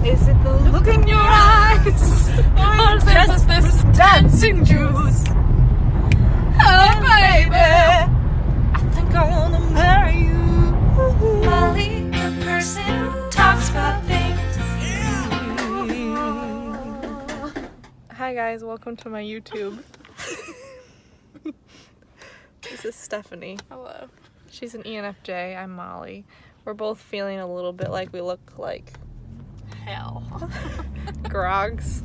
Is it the look in your eyes? Or just this dancing juice? Oh, baby, I think I wanna marry you. Molly, the person who talks about things. Hi guys, welcome to my YouTube. This is Stephanie. Hello. She's an ENFJ, I'm Molly. We're both feeling a little bit like we look like Hell. grogs.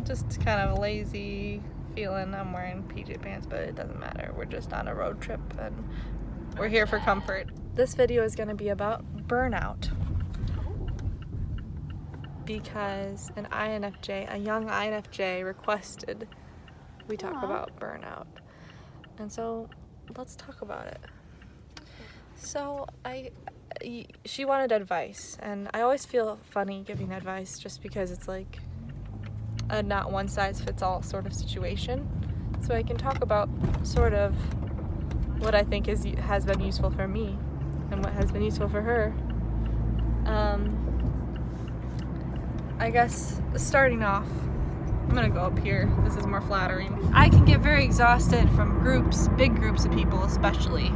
Just kind of a lazy feeling. I'm wearing PJ pants, but it doesn't matter. We're just on a road trip and we're here for comfort. This video is going to be about burnout. Because an INFJ, a young INFJ, requested we talk about burnout. And so let's talk about it. So she wanted advice, and I always feel funny giving advice just because it's like a not one size fits all sort of situation. So I can talk about sort of what I think has been useful for me and what has been useful for her. I guess starting off, I'm gonna go up here. This is more flattering. I can get very exhausted from groups, big groups of people especially.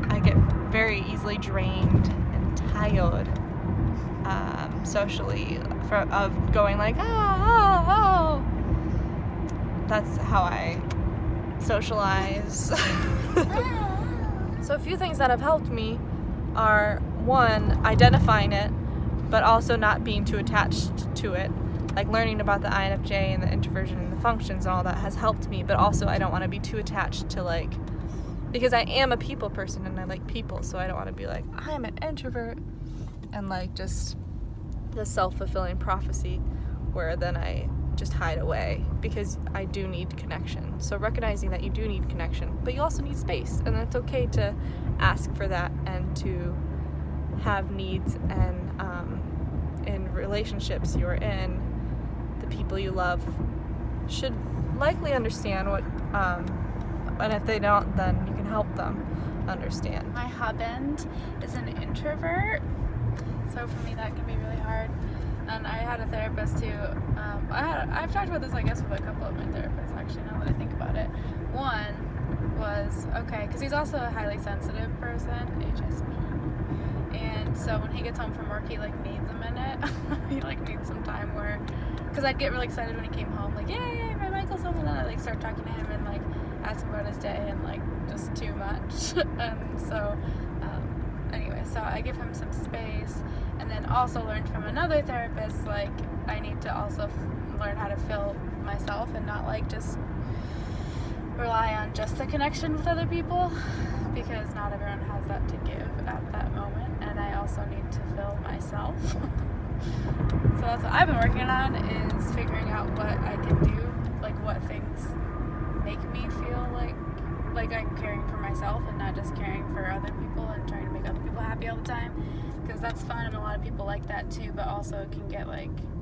I get very easily drained and tired socially of going like, oh. That's how I socialize. So a few things that have helped me are, one, identifying it, but also not being too attached to it. Like learning about the INFJ and the introversion and the functions and all that has helped me, but also I don't want to be too attached to because I am a people person and I like people, so I don't want to be like, I'm an introvert and just the self-fulfilling prophecy where then I just hide away, because I do need connection. So recognizing that you do need connection, but you also need space, and it's okay to ask for that and to have needs, and in relationships you're in, the people you love should likely understand what, and if they don't, then you can help them understand. My husband is an introvert, so for me that can be really hard. And I had a therapist who, I've talked about this I guess with a couple of my therapists actually, now that I think about it. One was, because he's also a highly sensitive person, HSP. And so when he gets home from work, he needs a minute. He needs some time where, because I'd get really excited when he came home, yay, my Michael's home, and then I'd start talking to him and ask him about his day, and just too much. And so anyway, so I give him some space, and then also learned from another therapist I need to also learn how to fill myself and not just rely on just the connection with other people, because not everyone has that to give at that moment, and I also need to fill myself. So that's what I've been working on, is figuring out what I can do, what things make me feel like I'm caring for myself and not just caring for other people and trying to make other people happy all the time, because that's fun and a lot of people like that too, but also it can get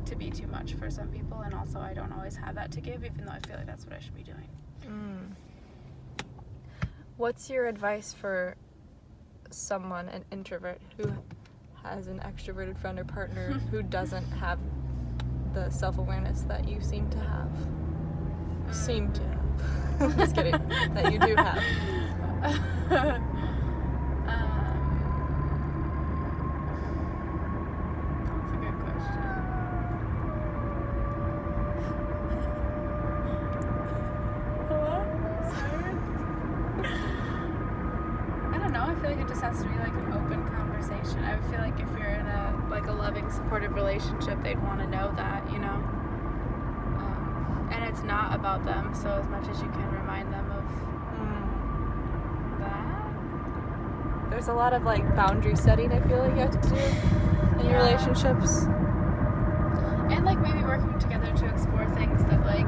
to be too much for some people, and also I don't always have that to give, even though I feel like that's what I should be doing. What's your advice for someone, an introvert, who has an extroverted friend or partner who doesn't have the self-awareness that you seem to have? Seem to have. Just kidding. That you do have. That's a good question. Hello? I don't know. I feel like it just has to be an open conversation. I feel like if you're in a loving, supportive relationship, they'd want to know that, and it's not about them, so as much as you can remind them of that. There's a lot of boundary setting I feel like you have to do in your relationships. And maybe working together to explore things that I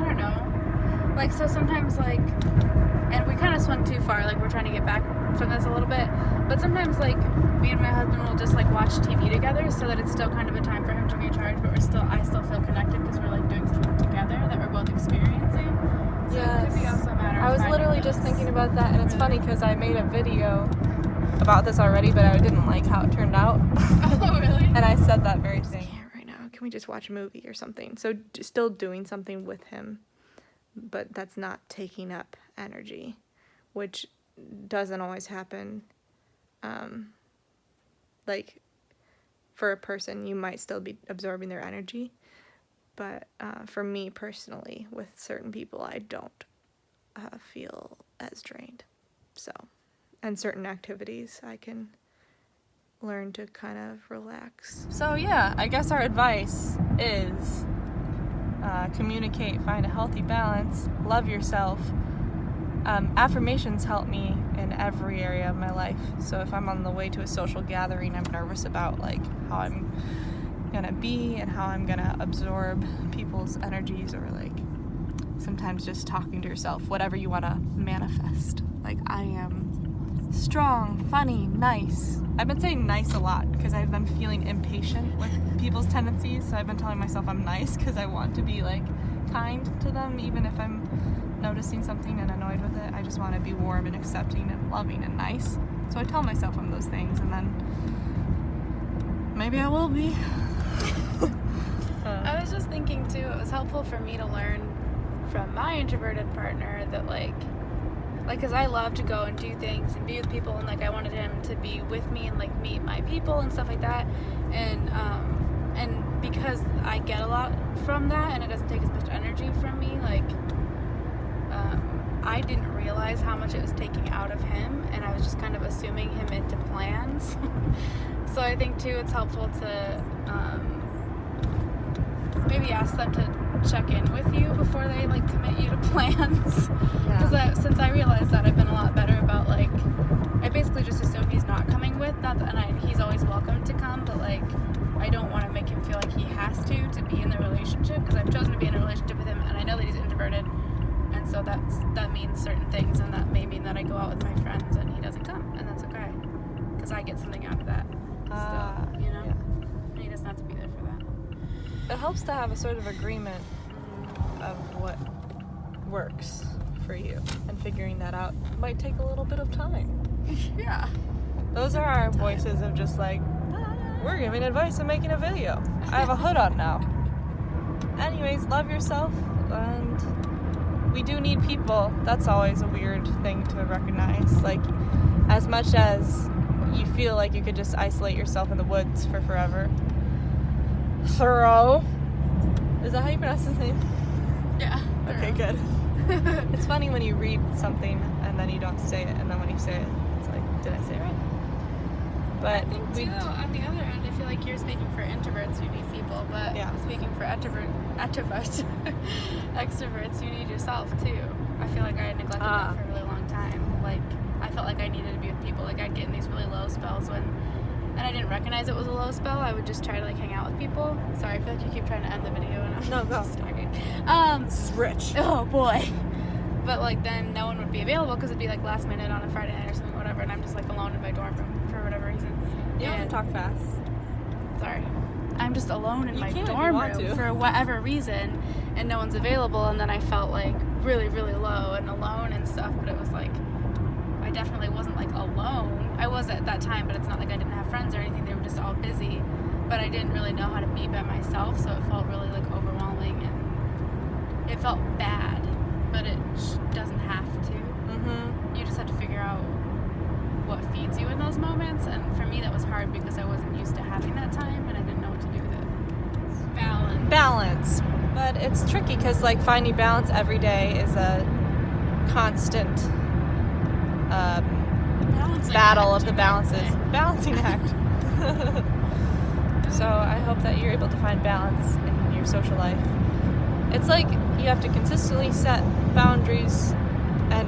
don't know. So sometimes and we kind of swung too far, we're trying to get back from this a little bit, but sometimes me and my husband will just watch TV together, so that it's still kind of a time for him to recharge, but I still feel connected because we're doing something together that we're both experiencing. So it could be also a matter of I was literally just thinking about that, and it's funny because I made a video about this already, but I didn't like how it turned out. Oh, really? And I said that very thing. I can't right now. Can we just watch a movie or something? So still doing something with him, but that's not taking up energy, which doesn't always happen. Like, for a person, you might still be absorbing their energy, but for me personally, with certain people, I don't feel as drained. So, and certain activities, I can learn to kind of relax. So yeah, I guess our advice is communicate, find a healthy balance, love yourself. Affirmations help me in every area of my life. So if I'm on the way to a social gathering, I'm nervous about like how I'm gonna be and how I'm gonna absorb people's energies, or like sometimes just talking to yourself, whatever you want to manifest. Like, I am strong, funny, nice. I've been saying nice a lot because I've been feeling impatient with people's tendencies, so I've been telling myself I'm nice because I want to be like kind to them, even if I'm noticing something and annoyed with it. I just want to be warm and accepting and loving and nice. So I tell myself I'm those things, and then maybe I will be. I was just thinking too, it was helpful for me to learn from my introverted partner that like because I love to go and do things and be with people, and like I wanted him to be with me and like meet my people and stuff like that, and because I get a lot from that and it doesn't take as much energy from me, like I didn't realize how much it was taking out of him, and I was just kind of assuming him into plans. So I think too it's helpful to maybe ask them to check in with you before they like commit you to plans. Because since I realized that, I've been a lot better about like I basically just assume he's not coming with, not that, he's always welcome to come, but like I don't want to make him feel like he has to be in the relationship, because I've chosen to be in a relationship with him, and I know that he's introverted, and so that means certain things, and that may mean that I go out with my friends and he doesn't come, and that's okay, because I get something out of that still, you know. And he doesn't have to be there for that. It helps to have a sort of agreement of what works for you, and figuring that out might take a little bit of time. Yeah. Those are our voices of just like, we're giving advice and making a video. I have a hood on now. Anyways, love yourself, and we do need people. That's always a weird thing to recognize. Like, as much as you feel like you could just isolate yourself in the woods for forever. Thoreau. Is that how you pronounce his name? Yeah. Okay, good. It's funny when you read something and then you don't say it, and then when you say it, it's like, did I say it right? But I think too, on the other end, I feel like you're speaking for introverts, you need people, but speaking for extroverts, you need yourself too. I feel like I had neglected that for a really long time. Like, I felt like I needed to be with people. Like, I'd get in these really low spells and I didn't recognize it was a low spell. I would just try to like hang out with people. Sorry, I feel like you keep trying to end the video and I'm just talking. This is rich. Oh boy. But like then no one would be available because it'd be like last minute on a Friday night or something, whatever, and I'm just like alone in my dorm room for whatever reason. You don't have to talk fast. Sorry. I'm just alone in my can dorm room for whatever reason, and no one's available, and then I felt like really, really low and alone and stuff, but it was like, I definitely wasn't like alone. I was at that time, but it's not like I didn't have friends or anything, they were just all busy, but I didn't really know how to be by myself, so it felt really like overwhelming, and it felt bad, but it doesn't have to. Mm-hmm. You just have to figure out what feeds you in those moments, and for me that was hard because I wasn't used to having that time and I didn't know what to do with it. Balance. But it's tricky because like finding balance every day is a constant battle of the balances. Balancing act. So I hope that you're able to find balance in your social life. It's like you have to consistently set boundaries and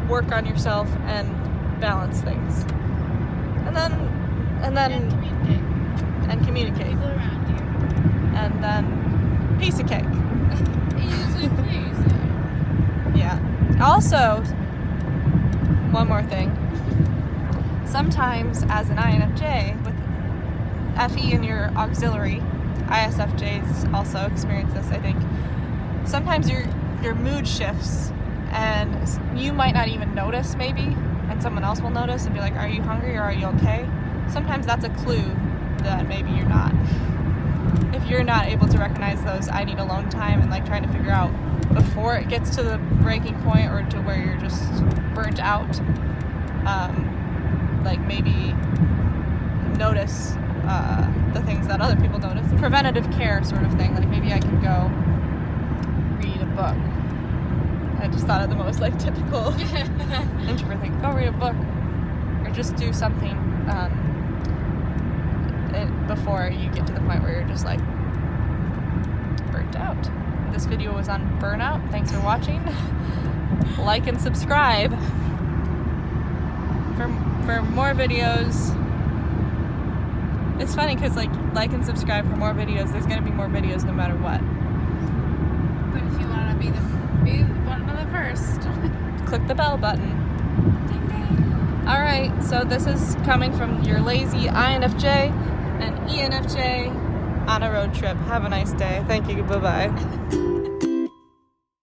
work on yourself and balance things, and then communicate. People around you, and then piece of cake. Easy peasy. Yeah. Also, one more thing. Sometimes, as an INFJ with FE in your auxiliary, ISFJs also experience this. I think sometimes your mood shifts. And you might not even notice, maybe, and someone else will notice and be like, are you hungry or are you okay? Sometimes that's a clue that maybe you're not. If you're not able to recognize those I need alone time and like trying to figure out before it gets to the breaking point or to where you're just burnt out, like maybe notice the things that other people notice. Preventative care sort of thing. Like maybe I can go read a book. I just thought of the most like typical introvert thing. Go read a book or just do something before you get to the point where you're just like burnt out. This video was on burnout. Thanks for watching. Like and subscribe for more videos. It's funny because like and subscribe for more videos. There's gonna be more videos no matter what. But if you want to be one of the first, click the bell button. Ding ding. All right, so this is coming from your lazy INFJ and ENFJ on a road trip. Have a nice day. Thank you. Bye-bye.